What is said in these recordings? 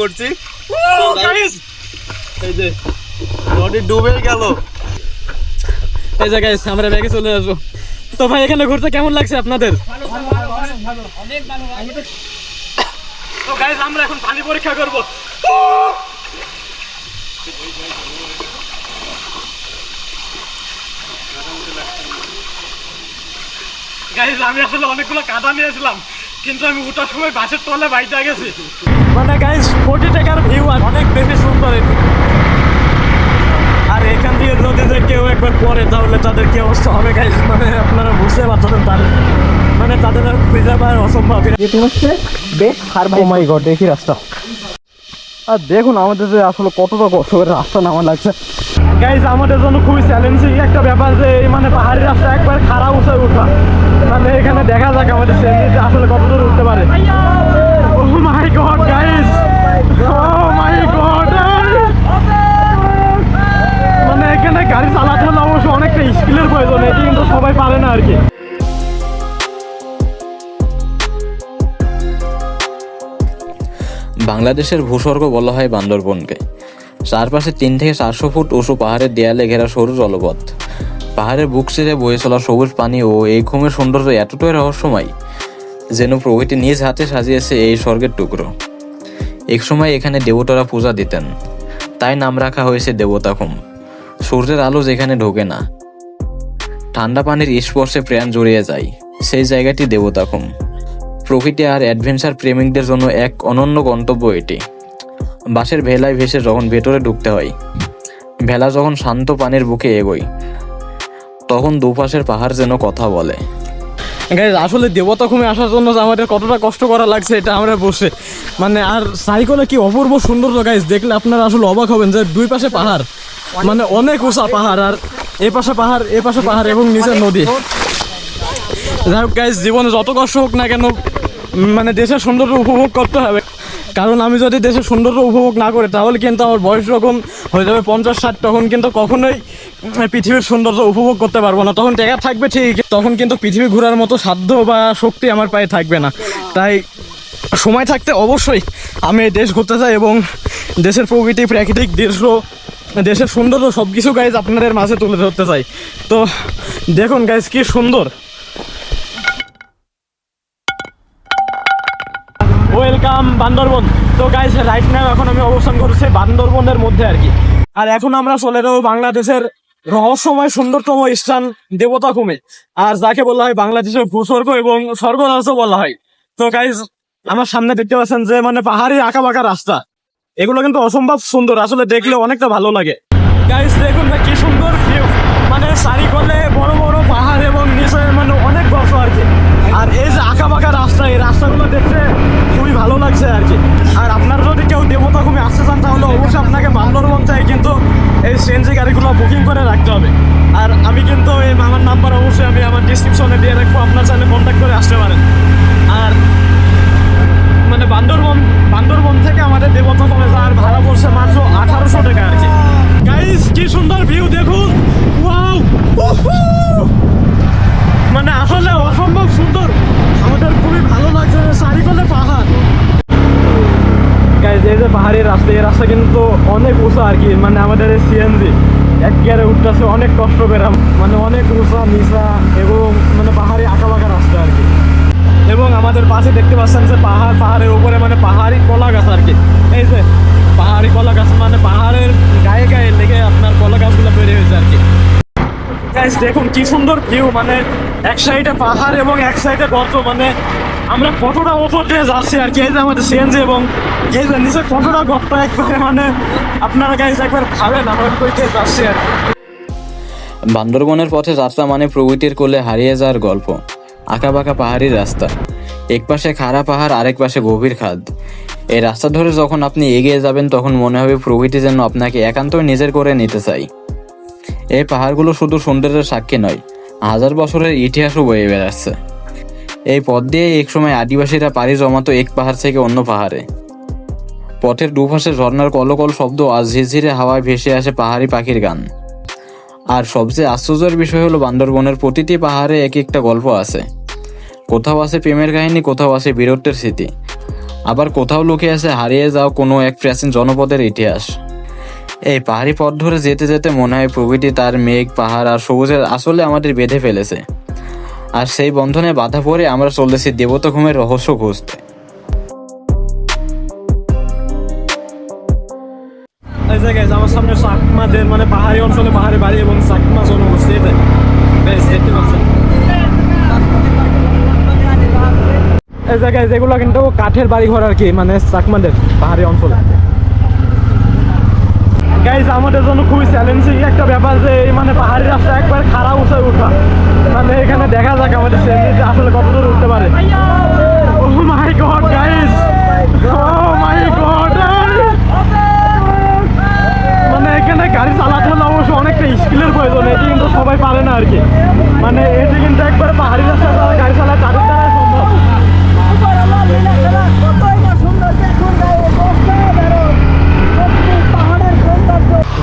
করছি। এই যে নদী ডুবে গেল। এই যে গাইস আমরা ব্যাগে চলে আসবো। তো ভাই এখানে ঘুরতে কেমন লাগছে আপনাদের? তো গাইস আমরা এখন পানি পরীক্ষা করব। গাইস আমি আসলে অনেকগুলো কাদা নিয়েছিলাম, কিন্তু আমি ওঠার সময় বাসের তলে বাইতে গেছি। মানে গাইস 40 টাকার ভিউ আর অনেক বেশি সুন্দর। আর এখান দিয়ে যদি কেউ একবার পরে তাহলে তাদের কি অবস্থা হবে গাইস, মানে আপনারা বুঝতে পারছেন। মানে তাদের খুঁজে পাওয়া অসম্ভব। ও মাই গড, দেখি রাস্তা। আর দেখুন আমাদের যে আসলে কতটা কষ্ট করে রাস্তা নামা লাগছে গাইস। আমাদের জন্য খুবই চ্যালেঞ্জিং একটা ব্যাপার যে মানে পাহাড়ি রাস্তা একবার খারাপ উঠে উঠা। মানে এখানে দেখা যাক আমাদের সেন্সিতে আসলে কতদূর উঠতে পারে। ও মাই গড গাইস, ও মাই গড। মানে এখানে গাড়ি চালাতে হলে অবশ্য অনেকটা স্কিলের প্রয়োজন, এটি কিন্তু সবাই পারে না আর কি। বাংলাদেশের ভূস্বর্গ বলা হয় বান্দরবনকে। চারপাশে 3 থেকে 400 ফুট উঁচু পাহাড়ের দেয়ালে ঘেরা সরু জলপথ, পাহাড়ের বুক চিরে বয়ে চলা সবুজ পানি ও এই ঘুমের সৌন্দর্য এতটাই রহস্যময় যেন প্রকৃতি নিজ হাতে সাজিয়েছে এই স্বর্গের টুকরো। একসময় এখানে দেবতারা পূজা দিতেন, তাই নাম রাখা হয়েছে দেবতাখুম। সূর্যের আলো যেখানে ঢোকে না, ঠান্ডা পানির স্পর্শে প্রাণ জড়িয়ে যায়, সেই জায়গাটি দেবতাখুম। প্রকৃতি আর অ্যাডভেঞ্চার প্রেমিকদের জন্য এক অনন্য গন্তব্য এটি। বাসের ভেলায় ভেসে যখন ভেতরে ঢুকতে হয়, ভেলা যখন শান্ত পানির বুকে এগোয়, তখন দুপাশের পাহাড় যেন কথা বলে। গাইজ আসলে দেবতাখুমে আসার জন্য আমাদের কতটা কষ্ট করা লাগছে এটা আমরা বসে মানে। আর সাইকেলে কি অপূর্ব সুন্দর গাইজ, দেখলে আপনারা আসলে অবাক হবেন যে দুই পাশে পাহাড়, মানে অনেক উঁচা পাহাড়, আর এ পাশে পাহাড়, এ পাশে পাহাড় এবং নিচে নদী। যাই হোক গাইজ, জীবনে যত কষ্ট হোক না কেন মানে দেশের সৌন্দর্য উপভোগ করতে হবে। কারণ আমি যদি দেশের সৌন্দর্য উপভোগ না করি তাহলে কিন্তু আমার বয়স যখন হয়ে যাবে 50-60, তখন কিন্তু কখনোই পৃথিবীর সৌন্দর্য উপভোগ করতে পারবো না। তখন টাকা থাকবে ঠিক, তখন কিন্তু পৃথিবী ঘোরার মতো সাধ্য বা শক্তি আমার পায়ে থাকবে না। তাই সময় থাকতে অবশ্যই আমি এই দেশ ঘুরতে চাই এবং দেশের প্রকৃতি, প্রাকৃতিক দৃশ্য, দেশের সৌন্দর্য সব কিছু গাইজ আপনাদের মাঝে তুলে ধরতে চাই। তো দেখুন গাইজ কি সুন্দর। ওয়েলকাম বান্দরবন। তো গাইস রাইট নাও এখন আমি অবস্থান করছি বান্দরবনের মধ্যে আর কি। আর এখন আমরা চলে যাবো বাংলাদেশের রহস্যময় সুন্দরতম স্থান দেবতাখুমে, আর যাকে বলা হয় বাংলাদেশের ভূস্বর্গ এবং স্বর্গরাজ্য বলা হয়। তো গাইস আমার সামনে দেখতে পাচ্ছেন যে মানে পাহাড়ি আঁকা বাঁকা রাস্তা, এগুলো কিন্তু অসম্ভব সুন্দর, আসলে দেখলে অনেকটা ভালো লাগে। গাইস দেখুন ভাই কি সুন্দর ভিউ, মানে চারিকলে বড় বড় পাহাড় এবং নিচে মানে অনেক গর্ত আর কি। আর এই যে আঁকা বাঁকা রাস্তা, এই রাস্তাগুলো দেখতে খুবই ভালো লাগছে আর কি। আর আপনারা যদি কেউ দেবতাখুমে আসতে চান তাহলে অবশ্যই আপনাকে বান্দরবন থেকে কিন্তু এই সিএনজি গাড়িগুলো বুকিং করে রাখতে হবে। আর আমি কিন্তু এই আমার নাম্বার অবশ্যই আমি আমার ডিসক্রিপশনে দিয়ে রাখবো, আপনার চাইলে কন্ট্যাক্ট করে আসতে পারেন। আর মানে বান্দরবন থেকে আমাদের দেবতাখুমে যাওয়ার ভাড়া পড়ছে মাত্র 1800 টাকা আর কি। গাইস কি সুন্দর ভিউ দেখুন, ওয়াও, মানে আসলে অসম্ভব সুন্দর, আমাদের খুবই ভালো লাগছে। চারিকলে পাহাড় গাইস, এই যে পাহাড়ি রাস্তা, এই রাস্তা কিন্তু অনেক উঁচা আর কি। মানে আমাদের এই সিএনজি এক গিয়ারে উঠতেছে অনেক কষ্ট করে, মানে অনেক উঁচা নিচা এবং মানে পাহাড়ি আঁকা বাঁকা রাস্তা আর কি। এবং আমাদের পাশে দেখতে পাচ্ছেন যে পাহাড়ের উপরে মানে পাহাড়ি কলা গাছ আর কি। এই যে পাহাড়ি কলা গাছ, মানে পাহাড়ের গায়ে গায়ে লেগে আপনার কলা গাছগুলো তৈরি হয়েছে আর কি। গাইস দেখুন কি সুন্দর ভিউ, মানে এক সাইডে পাহাড় এবং এক সাইডে গর্ত, মানে আমরা কতটা ওপর দিয়ে যাচ্ছি আর কি। এই যে আমাদের সিএনজি এবং এই যে নিচে কতটা গর্ত, একবারে মানে আপনারা গাইস একবার ভাবেন আমরা কই দিয়ে যাচ্ছি আর কি। বান্দরবনের পথে যাত্রা মানে প্রকৃতির কোলে হারিয়ে যাওয়ার গল্প। আঁকা বাঁকা পাহাড়ি রাস্তা, এক পাশে খাড়া পাহাড়, আরেক পাশে গভীর খাদ। এই রাস্তা ধরে যখন আপনি এগিয়ে যাবেন তখন মনে হবে প্রকৃতি যেন আপনাকে একান্তই নিজের করে নিতে চাই। এই পাহাড়গুলো শুধু সৌন্দর্যের সাক্ষী নয়, হাজার বছরের ইতিহাসও বয়ে বেড়াচ্ছে। এই পথ দিয়ে একসময় আদিবাসীরা পাড়ি জমাতো এক পাহাড় থেকে অন্য পাহাড়ে। পথের দুপাশে ঝর্ণার কলকল শব্দ আর ঝিরঝিরে হাওয়ায় ভেসে আসে পাহাড়ি পাখির গান। আর সবচেয়ে আশ্চর্যের বিষয় হলো বান্দরবনের প্রতিটি পাহাড়ে এক একটা গল্প আছে। কোথাও আছে প্রেমের কাহিনী, কোথাও আছে বীরত্বের স্মৃতি, আবার কোথাও লুকিয়ে আছে হারিয়ে যাওয়া কোনো এক প্রাচীন জনপদের ইতিহাস। এই পাহাড়ি পথ ধরে যেতে যেতে মনে হয় প্রকৃতি তার মেঘ, পাহাড় আর সবুজের আসলে আমাদের বেঁধে ফেলেছে, আর সেই বন্ধনে বাধা পড়ে আমরা চলেছি দেবতাখুমের রহস্য খুঁজতে। এই জায়গায় আমার সামনে চাকমাদের মানে পাহাড়ি অঞ্চলে পাহাড়ি বাড়ি এবং চাকমা জনগোষ্ঠী বেশ দেখতে পাচ্ছেন। এই জায়গায় যেগুলো কিন্তু কাঠের বাড়ি ঘর আর কি, মানে চাকমাদের পাহাড়ি অঞ্চলে। গাইজ আমাদের জন্য খুবই চ্যালেঞ্জিং একটা ব্যাপার যে মানে পাহাড়ি রাস্তা একবার খারাপ উঠে উঠা, মানে এখানে দেখা যাক আমাদের সেমনিতে আসলে কত দূর উঠতে পারে। ও মাই গড গাইজ, ও মাই গড, মানে এখানে গাড়ি চালাতে হলে অবশ্য অনেকটা স্কিলের প্রয়োজন, এটি কিন্তু সবাই পারে না আর কি। মানে এটি কিন্তু একবার পাহাড়ি রাস্তায় গাড়ি চালায় তাদের দ্বারা সম্ভব।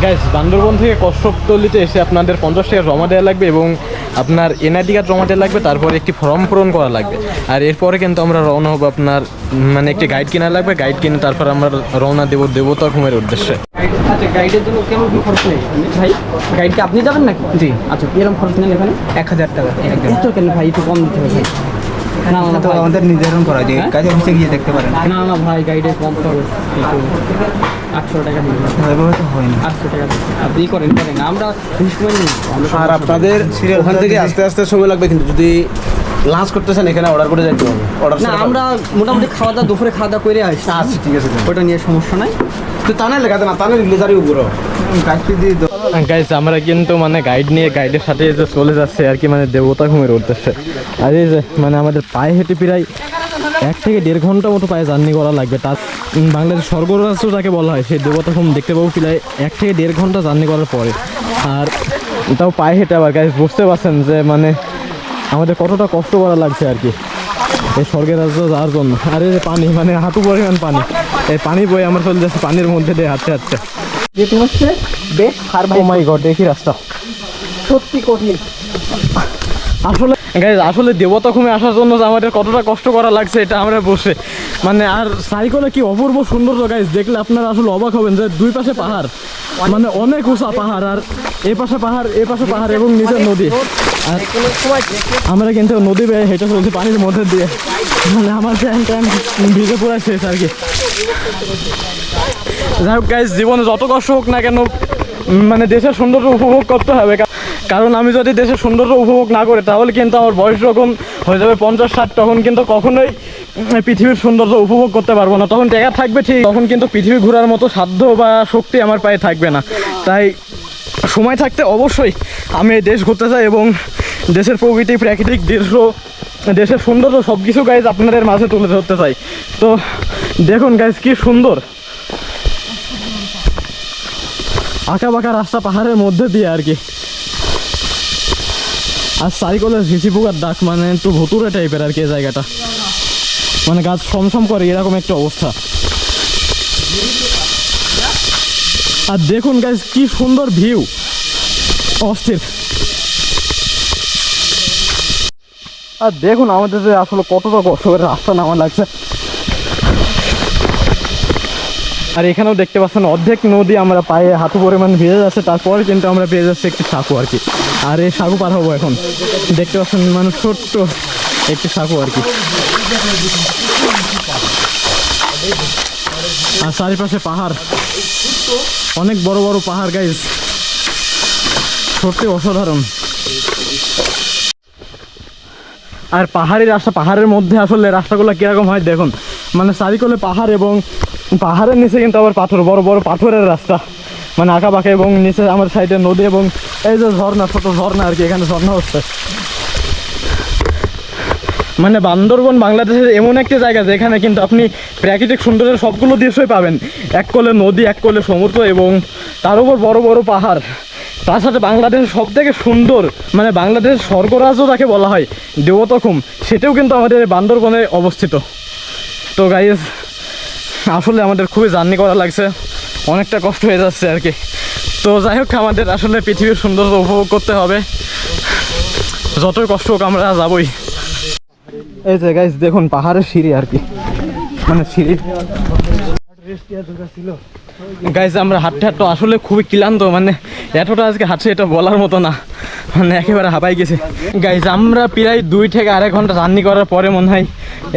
গাইস বান্দরবন থেকে কচ্ছপতলিতে এসে আপনাদের 50 টাকা জমা দেওয়া লাগবে এবং আপনার এনআইডি কার্ড জমা দেওয়া লাগবে, তারপরে একটি ফর্ম পূরণ করা লাগবে। আর এরপরে কিন্তু আমরা রওনা হবো, আপনার মানে একটি গাইড কেনা লাগবে, গাইড কিনে তারপর আমরা রওনা দেবো দেবতাখুমের উদ্দেশ্যে। আচ্ছা, গাইডের জন্য কেমন কি খরচ নেই ভাই? গাইডকে আপনি যাবেন নাকি? জি। আচ্ছা, কিরকম খরচ নেন এখানে? 1000 টাকা। এত কেন ভাই, একটু কম দিতে হবে ভাই। না না তো ভাই, আমাদের নির্ধারণ করা যায়, কাজে অফিসে গিয়ে দেখতে পারেন। না না ভাই, গাইডে কম খরচ, একটু 800 টাকা দিন। এভাবে তো হয় না। 800 টাকা দিন আপনি করেন আমরা বেশি সময় নিই। আর আপনাদের ওখান থেকে আস্তে আস্তে সময় লাগবে, কিন্তু যদি লাঞ্চ করতেছেন এখানে অর্ডার করে যাইতে হবে। অর্ডার না, আমরা মোটামুটি খাওয়া দাওয়া দুপুরে খাওয়া দাওয়া করে আসছি। আচ্ছা ঠিক আছে, ওটা নিয়ে সমস্যা নাই। তো টানে লেখাতে না, টানে লেজারি উপর কাজটি দিয়ে গাইস আমরা কিন্তু মানে গাইড নিয়ে গাইডের সাথে যে চলে যাচ্ছে আর কি, মানে দেবতাখুমের উদ্দেশ্যে। আর এই যে মানে আমাদের পায়ে হেঁটে প্রায় 1 থেকে 1.5 ঘন্টা মতো পায়ে জার্নি করা লাগবে। তার বাংলাদেশ স্বর্গরাজ্য যাকে বলা হয় সেই দেবতাখুম দেখতে পাবো প্রায় 1 থেকে 1.5 ঘন্টা জার্নি করার পরে। আর তাও পায়ে হেঁটে আবার গাইস বুঝতে পারছেন যে মানে আমাদের কতটা কষ্ট করা লাগছে আর কি এই স্বর্গের রাজ্য যাওয়ার জন্য। আর এই যে পানি, মানে হাঁটু পরিমাণ পানি, এই পানি বয়ে আমরা চলে যাচ্ছি পানির মধ্যে দিয়ে হাঁটতে হাঁটতে। যেটা হচ্ছে বেশ ও মাই গড, দেখি রাস্তা সত্যি কঠিন। আসলে দেবতাখুমে আসার জন্য যে আমাদের কতটা কষ্ট করা লাগছে এটা আমরা বসে মানে। আর সাইকেলে কি অপূর্ব সুন্দর গাইজ, দেখলে আপনারা আসলে অবাক হবেন যে দুই পাশে পাহাড়, মানে অনেক উঁচা পাহাড়, আর এই পাশে পাহাড়, এই পাশে পাহাড় এবং নিচে নদী। আর আমরা কিন্তু নদী বেয়ে হেঁটে চলছি পানির মধ্যে দিয়ে, মানে আমার প্যান্ট ভিজে পড়ে শেষ আর কি। যাই হোক গাইজ, জীবনে যত কষ্ট হোক না কেন মানে দেশের সৌন্দর্য উপভোগ করতে হবে, কারণ আমি যদি দেশের সৌন্দর্য উপভোগ না করি তাহলে কিন্তু আমার বয়স যখন হয়ে যাবে 50-60, তখন কিন্তু কখনোই পৃথিবীর সৌন্দর্য উপভোগ করতে পারবো না। তখন টাকা থাকবে ঠিক, তখন কিন্তু পৃথিবী ঘোরার মতো সাধ্য বা শক্তি আমার পায়ে থাকবে না। তাই সময় থাকতে অবশ্যই আমি এই দেশ ঘুরতে চাই এবং দেশের প্রকৃতি, প্রাকৃতিক দৃশ্য, দেশের সৌন্দর্য সব কিছু গাইজ আপনাদের মাঝে তুলে ধরতে চাই। তো দেখুন গাইজ কি সুন্দর আঁকা বাঁকা রাস্তা পাহাড়ের মধ্যে দিয়ে আর কি। আর সাইকেলের ঝিঝি পোকার ডাক, মানে একটু ভুতুরে টাইপের আর কি এই জায়গাটা, মানে গাছ সমসম করে এরকম একটা অবস্থা। আর দেখুন গাইজ কি সুন্দর ভিউ, অস্থির। আর দেখুন আমাদের যে আসলে কতটা কষ্ট করে রাস্তা নামা লাগছে। আর এখানেও দেখতে পাচ্ছেন অর্ধেক নদী আমরা পায়ে হাঁটু পরিমাণ ভিজে যাচ্ছে, তারপরে কিন্তু আমরা পেয়ে যাচ্ছি একটি সাঁকু আর কি। আর এই সাঁকু পার হবো এখন, দেখতে পাচ্ছেন মানে ছোট্ট একটি সাঁকু আর কি। আর চারিপাশে পাহাড়, অনেক বড় বড় পাহাড় গাইজ, সত্যি অসাধারণ। আর পাহাড়ি রাস্তা, পাহাড়ের মধ্যে আসলে রাস্তাগুলো কীরকম হয় দেখুন, মানে চারিকোলে পাহাড় এবং পাহাড়ের নিচে কিন্তু আবার পাথর, বড় বড় পাথরের রাস্তা, মানে আঁকা বাঁকা, এবং নিচে আমার সাইডে নদী এবং এই যে ঝর্ণা, ছোট ঝর্ণা আর কি, এখানে ঝর্ণা হচ্ছে। মানে বান্দরবন বাংলাদেশের এমন একটা জায়গা যেখানে কিন্তু আপনি প্রাকৃতিক সৌন্দর্যের সবগুলো দৃশ্যই পাবেন, এক কোলে নদী, এক কোলে সমুদ্র এবং তার উপর বড় বড় পাহাড়। তার সাথে বাংলাদেশের সব থেকে সুন্দর, মানে বাংলাদেশের স্বর্গরাজ্য যাকে বলা হয় দেবতাখুম, সেটাও কিন্তু আমাদের বান্দরবনে অবস্থিত। তো গাইজ আসলে আমাদের খুবই জার্নি করা লাগছে, অনেকটা কষ্ট হয়ে যাচ্ছে আর কি। তো যাই হোক, আমাদের আসলে পৃথিবীর সৌন্দর্য উপভোগ করতে হবে, যতই কষ্ট হোক আমরা যাবই। এই যে গাইজ দেখুন পাহাড়ের সিঁড়ি আর কি, মানে সিঁড়ি। গাইজ আমরা হাঁটতে হাঁটতে আসলে খুবই ক্লান্ত, মানে এতটা আজকে হাঁটছে এটা বলার মতো না, মানে একেবারে হাঁপাই গেছে। গাইজ আমরা প্রায় 2 থেকে আড়াই ঘন্টা জার্নি করার পরে মনে হয়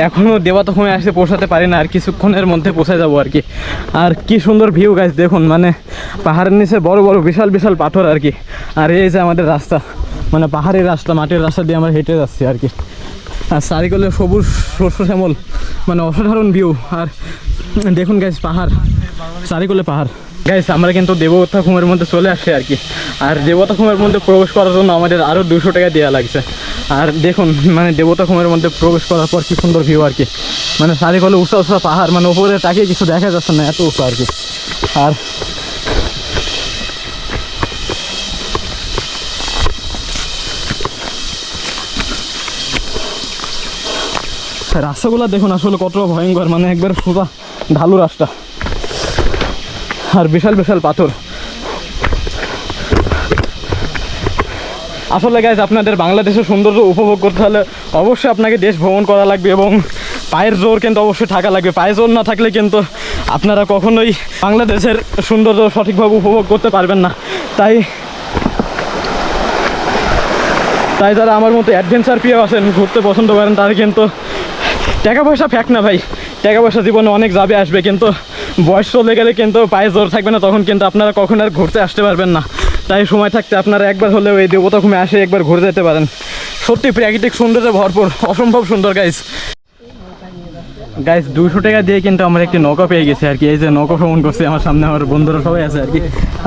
এখনও দেবতাখুমে আসতে পৌঁছাতে পারি না, আর কিছুক্ষণের মধ্যে পৌঁছে যাবো আর কি। আর কি সুন্দর ভিউ গাইজ দেখুন, মানে পাহাড়ের নিচে বড় বড় বিশাল বিশাল পাথর আর কি। আর এই যে আমাদের রাস্তা, মানে পাহাড়ের রাস্তা, মাটির রাস্তা দিয়ে আমরা হেঁটে যাচ্ছি আর কি। আর চারিকলে সবুজ শস্য শ্যামল, মানে অসাধারণ ভিউ। আর দেখুন গাইজ পাহাড়, চারিকলে পাহাড়। গাইজ আমরা কিন্তু দেবতাখুমের মধ্যে চলে আসছি আর কি। আর দেবতাখুমের মধ্যে প্রবেশ করার জন্য আমাদের আরও 200 টাকা দেওয়া লাগছে। আর দেখুন মানে দেবতাখুমের মধ্যে প্রবেশ করার পর কি সুন্দর ভিউ আর কি, মানে চারিকলে উঁচা উঁচা পাহাড়, মানে উপরে তাকিয়ে কিছু দেখা যাচ্ছে না, এত উঁচা আর কি। আর রাস্তাগুলো দেখুন আসলে কতটা ভয়ঙ্কর, মানে একবার সোজা ঢালু রাস্তা আর বিশাল বিশাল পাথর। আসলে গাইজ আপনাদের বাংলাদেশের সৌন্দর্য উপভোগ করতে হলে অবশ্যই আপনাকে দেশ ভ্রমণ করা লাগবে, এবং পায়ের জোর কিন্তু অবশ্যই থাকা লাগবে। পায়ের জোর না থাকলে কিন্তু আপনারা কখনোই বাংলাদেশের সৌন্দর্য সঠিকভাবে উপভোগ করতে পারবেন না। তাই যারা আমার মতো অ্যাডভেঞ্চার প্রিয় আছেন, ঘুরতে পছন্দ করেন, তারা কিন্তু টাকা পয়সা ফ্যাক না ভাই, টাকা পয়সা জীবনে অনেক যাবে আসবে, কিন্তু বয়স চলে গেলে কিন্তু পায়ে জোর থাকবে না, তখন কিন্তু আপনারা কখন আর ঘুরতে আসতে পারবেন না। তাই সময় থাকতে আপনারা একবার হলেও এই দেবতাখুমে আসে একবার ঘুরে যেতে পারেন। সত্যি প্রাকৃতিক সৌন্দর্যে ভরপুর, অসম্ভব সুন্দর গাইজ। 200 টাকা দিয়ে কিন্তু আমরা একটি নৌকা পেয়ে গেছি আর কি। এই যে নৌকা ভ্রমণ করছি, আমার সামনে আমার বন্ধুরা সবাই আছে আর কি।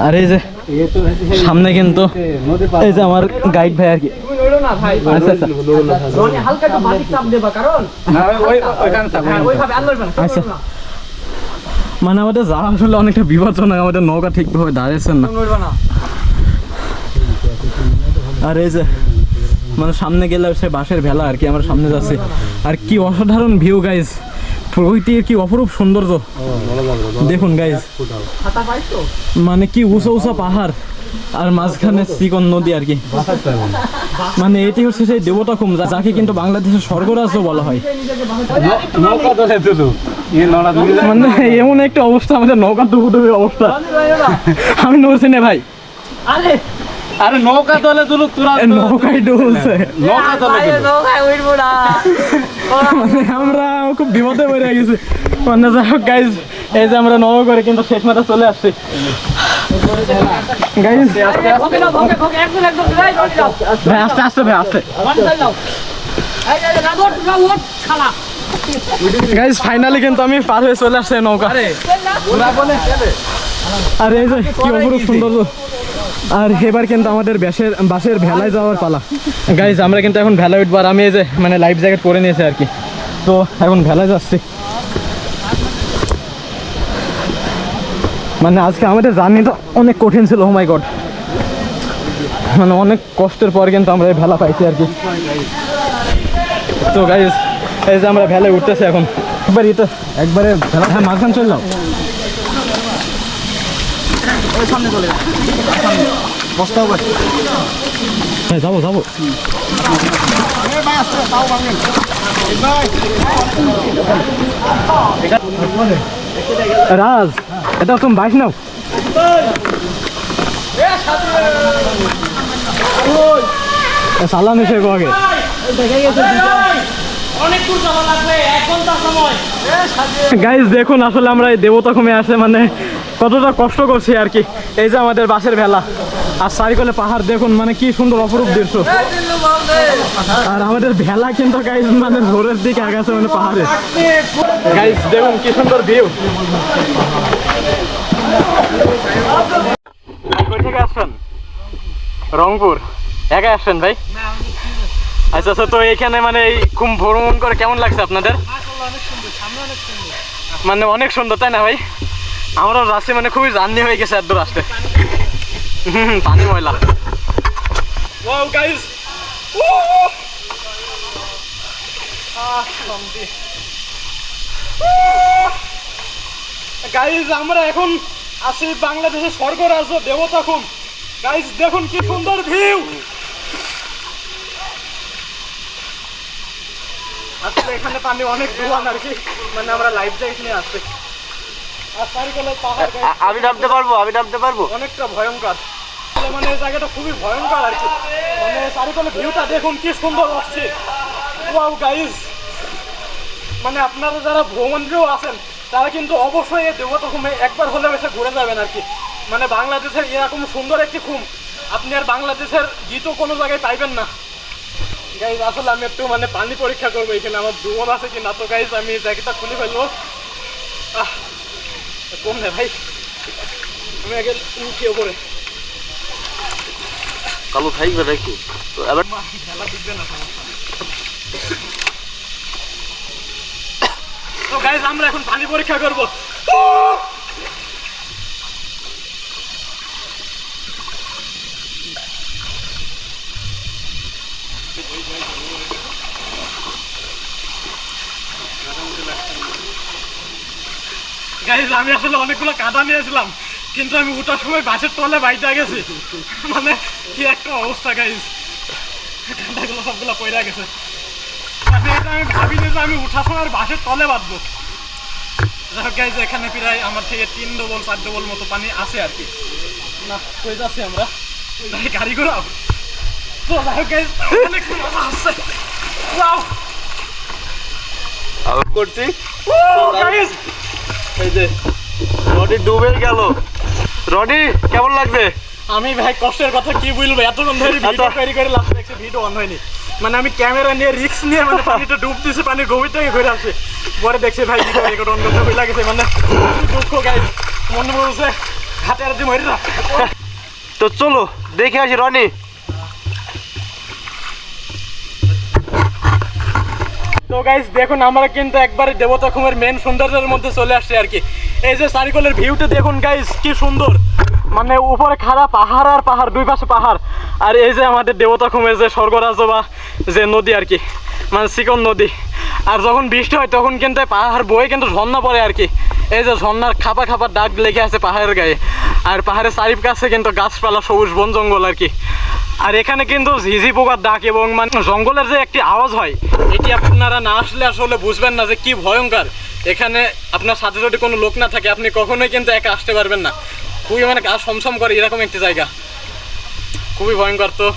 আর এই যে সামনে কিন্তু এই যে আমার গাইড ভাই আর কি। আচ্ছা আচ্ছা, মানে আমাদের যাওয়া আসলে অনেকটা বিপজ্জনক, আমাদের নৌকা ঠিকভাবে দাঁড়িয়েছেন না। আর এই যে মানে সামনে গেলে সে বাঁশের ভেলা আর কি, আমরা সামনে যাচ্ছি। আর কি অসাধারণ ভিউ গাইজ, প্রকৃতির কি অপরূপ সৌন্দর্য দেখুন গাইজ, মানে কি উঁচা উঁচা পাহাড় আর মাঝখানে চিকন নদী আর কি। মানে এটি হচ্ছে সেই দেবতাখুম, যাকে কিন্তু বাংলাদেশের স্বর্গরাজ্য বলা হয়। মানে এমন একটা অবস্থা, আমাদের নৌকা ডুবুডুবি অবস্থা, আমি নড়ছি না ভাই। আরে নৌকা তলে তুলো, তোরা নৌকায় ডুবছে, নৌকা তলে নৌকায় উঠবো না, আমরা খুব বিপদে পড়ে গেছি। মানে যাই হোক গাইজ, এই যে আমরা নৌকা করে কিন্তু শেষ মাথা চলে আসছি গাইজ। ভাই আস্তে আস্তে, ভাই আস্তে গাইজ। ফাইনালি কিন্তু আমি পার হয়ে চলে আসছি নৌকা। আর এই যে কি অপরূপ সৌন্দর্য। আর এবার কিন্তু আমাদের বাসের ভেলায় যাওয়ার পালা গাইজ। আমরা কিন্তু এখন ভেলায় উঠবো, আর আমি এই যে মানে লাইফ জ্যাকেট পরে নিয়েছি আর কি। তো এখন ভেলায় যাচ্ছি। মানে আজকে আমাদের জার্নিটা অনেক কঠিন ছিল, ও মাই গড, মানে অনেক কষ্টের পর কিন্তু আমরা এই ভেলা পাইছি আর কি। তো গাইজ এই যে আমরা ভেলায় উঠতেছি এখন। একবারে ভেলা, হ্যাঁ মাঝখান চলে যাও, সামনে চলে যাও, যাবো যাবো। রাজ এটা তুমি বাইক নাও, সালাম এসে আগে গাইজ। দেখুন আসলে আমরা এই দেবতাখুমে আসে মানে কতটা কষ্ট করছি আর কি। এই যে আমাদের বাসের ভেলা আর চারিকলে পাহাড়, দেখুন মানে কি সুন্দর অপরূপ দৃশ্য। আর আমাদের ভেলা কিন্তু গাইজ মানে ভোরের দিকে আগাছে, মানে পাহাড়ে গাইজ দেখুন কি সুন্দর ভিউ। কই থেকে আসছেন? রংপুর। একা আসছেন ভাই? আচ্ছা আচ্ছা, তো এখানে মানে খুব ভ্রমণ করে কেমন লাগছে আপনাদের? মানে অনেক সুন্দর তাই না ভাই? আমরাও যাচ্ছি, মানে খুবই জার্নি হয়ে গেছে এত দূর আসতে। পানি ময়লা। Wow guys! গাইজ আমরা এখন আছি বাংলাদেশের স্বর্গরাজ্য দেবতাখুম। গাইজ দেখুন কি সুন্দর ভিউ। আসলে এখানে পানি অনেক দোয়ান আর কি, মানে আমরা লাইফ জ্যাকেট নিয়ে আসছি। আর চারিকলে পাহাড় guys, আমি নামতে পারবো অনেকটা ভয়ঙ্কর। আসলে মানে এই জায়গাটা খুবই ভয়ঙ্কর আর কি, মানে চারিকলে ভিউটা দেখুন কি সুন্দর আসছে। ওয়াও গাইস, মানে আপনারা যারা ভ্রমণেও আছেন তারা কিন্তু অবশ্যই এই দেবতাখুমে একবার হলেও এসে ঘুরে যাবেন আর কি। মানে বাংলাদেশের এরকম সুন্দর একটি খুম আপনি আর বাংলাদেশের দ্বিতীয় কোনো জায়গায় পাইবেন না। গাইজ আসলে আমি একটু মানে পানি পরীক্ষা করবো এখানে আমার ডুবন আছে কি না। তো গাইজ আমি জ্যাকেটটা খুলে ফেলবো। কম না ভাই, আমি আগে উঠি ওপরে। কালো থাকবে নাকি? তো এবার খেলা দিবে না সমস্যা। তো গাইজ আমরা এখন পানি পরীক্ষা করবো। গাইজ আমি আসলে অনেকগুলো কাদা নিয়েছিলাম, কিন্তু আমি ওঠার সময় বাসের তলে বাইটা গেছি। মানে কি একটা অবস্থা গাইজ, কাদাগুলো সবগুলো পয়রা গেছে। মানে এটা আমি ভাবিনি যে আমি উঠার সময় বাসের তলে বাঁধবো। যাই হোক গাইজ, এখানে প্রায় আমার থেকে 3 ডবল 4 ডবল মতো পানি আছে আর কি। না কই যাচ্ছি আমরা, ভাই গাড়ি ঘোরাও। তো যাই হোক গাইজ, অনেক মজা হচ্ছে। ওয়াও আউট করছি। গাইজ এই যে রডি ডুবে গেল। রডি কেমন লাগছে? আমি ভাই কষ্টের কথা কি বলবো, এতক্ষণ ধরে ভিডিও তৈরি করে লাস্ট দেখছি ভিডিও অন হয়নি। মানে আমি ক্যামেরা নিয়ে রিস্ক নিয়ে মানে পানিটা ডুব দিয়েছি, পানি গভীর থেকে ঘুরে আসছে। পরে দেখছি ভাই ভিডিও রেকর্ড অন করতে হয়ে লাগেছে। মানে দুঃখ গাইজ, মনে বলছে হাতে আর দিয়ে মরিরা। তো চলো দেখে আসি রনি। তো গাইজ দেখুন, আমরা কিন্তু একবারে দেবতাখুমের মেন সৌন্দর্যের মধ্যে চলে আসছে আর কি। এই যে চারিকলের ভিউটা দেখুন গাইজ, কি সুন্দর। মানে উপরে খাড়া পাহাড় আর পাহাড়, দুই পাশে পাহাড়। আর এই যে আমাদের দেবতাখুমের যে স্বর্গরাজ্য বা যে নদী আর কি, মানে চিকন নদী। আর যখন বৃষ্টি হয় তখন কিন্তু পাহাড় বয়ে কিন্তু ঝর্ণা পড়ে আর কি। এই যে ঝর্ণার খাপা খাপা দাগ লেগে আছে পাহাড়ের গায়ে। আর পাহাড়ের চারিপাশে কিন্তু গাছপালা, সবুজ বন জঙ্গল আর কি। আর এখানে কিন্তু ঝিঝি পোকার ডাক এবং মানে জঙ্গলের যে একটি আওয়াজ হয়, এটি আপনারা না আসলে আসলে বুঝবেন না যে কি ভয়ঙ্কর। এখানে আপনার সাথে যদি কোনো লোক না থাকে আপনি কখনোই কিন্তু একা আসতে পারবেন না। খুবই মানে গা সমসম করে এরকম একটি জায়গা, খুবই ভয়ঙ্কর। তো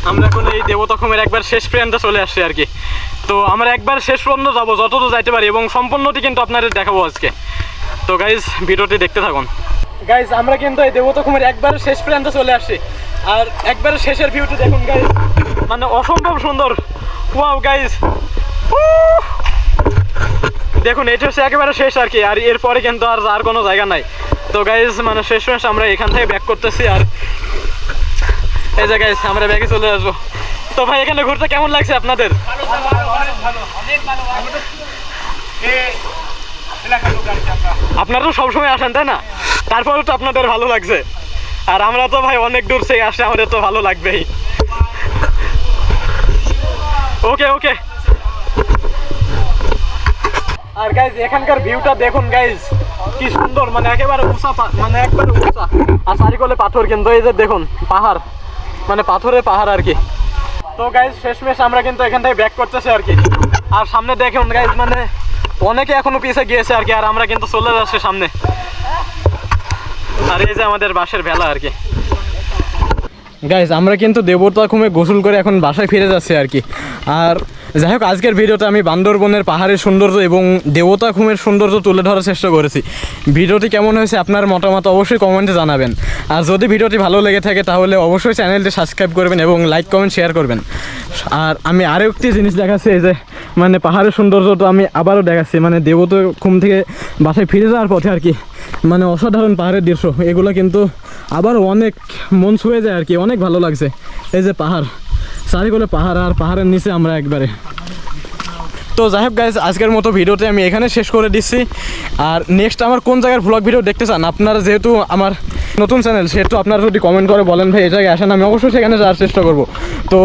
আমরা এখন এই দেবতাখুমের একবার শেষ পর্যন্ত চলে আসছি আর কি। তো আমরা একবার শেষ পর্যন্ত যাবো, যতদূর যাইতে পারি, এবং সম্পূর্ণটি কিন্তু আপনাদের দেখাবো আজকে। তো গাইজ ভিডিওটি দেখতে থাকুন। গাইজ আমরা কিন্তু এই দেবতাখুমের একবার শেষ পর্যন্ত চলে আসছি। আর একবার শেষের ভিউটি দেখুন গাইজ, মানে অসম্ভব সুন্দর। ওয়াও গাইজ, দেখুন এটা হচ্ছে একেবারে শেষ আর কি। আর এরপরে কিন্তু আর কোনো জায়গা নাই। তো গাইজ মানে শেষ আমরা এখান থেকে ব্যাক করতেছি। আর এই যে গাইজ আমরা ব্যাকে চলে আসবো। তো ভাই এখানে ঘুরতে কেমন লাগছে আপনাদের? আপনারা তো সবসময় আসেন তাই না? তারপরেও তো আপনাদের ভালো লাগছে। আর আমরা তো ভাই অনেক দূর থেকে আসলে আমাদের তো ভালো লাগবেই। ওকে ওকে। আর গাইজ এখানকার ভিউটা দেখুন গাইজ, কি সুন্দর। মানে একেবারে উঁচা, মানে একবারে উঁচা। আর চারিকলে পাথর, কিন্তু এই যে দেখুন পাহাড়, মানে পাথরের পাহাড় আর কি। তো গাইজ শেষমেশ আমরা কিন্তু এখান থেকে ব্যাক করতেছি আর কি। আর সামনে দেখুন গাইজ, মানে অনেকে এখনো পিছিয়ে গিয়েছে আর কি। আর আমরা কিন্তু চলে যাচ্ছি সামনে। আর এই যে আমাদের বাসের ভেলা আর কি। গাইজ আমরা কিন্তু দেবতাখুমে গোসল করে এখন বাসায় ফিরে যাচ্ছি আর কি। আর যাই হোক, আজকের ভিডিওতে আমি বান্দরবনের পাহাড়ের সৌন্দর্য এবং দেবতাখুমের সৌন্দর্য তুলে ধরার চেষ্টা করেছি। ভিডিওটি কেমন হয়েছে আপনার মতামত অবশ্যই কমেন্টে জানাবেন। আর যদি ভিডিওটি ভালো লেগে থাকে তাহলে অবশ্যই চ্যানেলটি সাবস্ক্রাইব করবেন এবং লাইক কমেন্ট শেয়ার করবেন। আর আমি আরও একটি জিনিস দেখাচ্ছি, এই যে মানে পাহাড়ের সৌন্দর্য তো আমি আবারও দেখাচ্ছি, মানে দেবতাখুম থেকে বাসায় ফিরে যাওয়ার পথে আর কি। মানে অসাধারণ পাহাড়ের দৃশ্য এগুলো, কিন্তু আবার অনেক মন ছুঁয়ে যায় আর কি। অনেক ভালো লাগছে। এই যে পাহাড়, চারিকলে পাহাড়, আর পাহাড়ের নিচে আমরা একবারে। তো যাই হোক গাইজ, আজকের মতো ভিডিওতে আমি এখানে শেষ করে দিচ্ছি। আর নেক্সট আমার কোন জায়গার ভ্লগ ভিডিও দেখতে চান আপনারা, যেহেতু আমার নতুন চ্যানেল, সেহেতু আপনারা যদি কমেন্ট করে বলেন ভাই এই জায়গায় আসেন, আমি অবশ্যই সেখানে যাওয়ার চেষ্টা করব। তো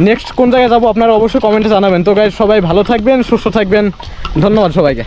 নেক্সট কোন জায়গায় যাবো আপনারা অবশ্যই কমেন্টে জানাবেন। তো গাইজ সবাই ভালো থাকবেন, সুস্থ থাকবেন, ধন্যবাদ সবাইকে।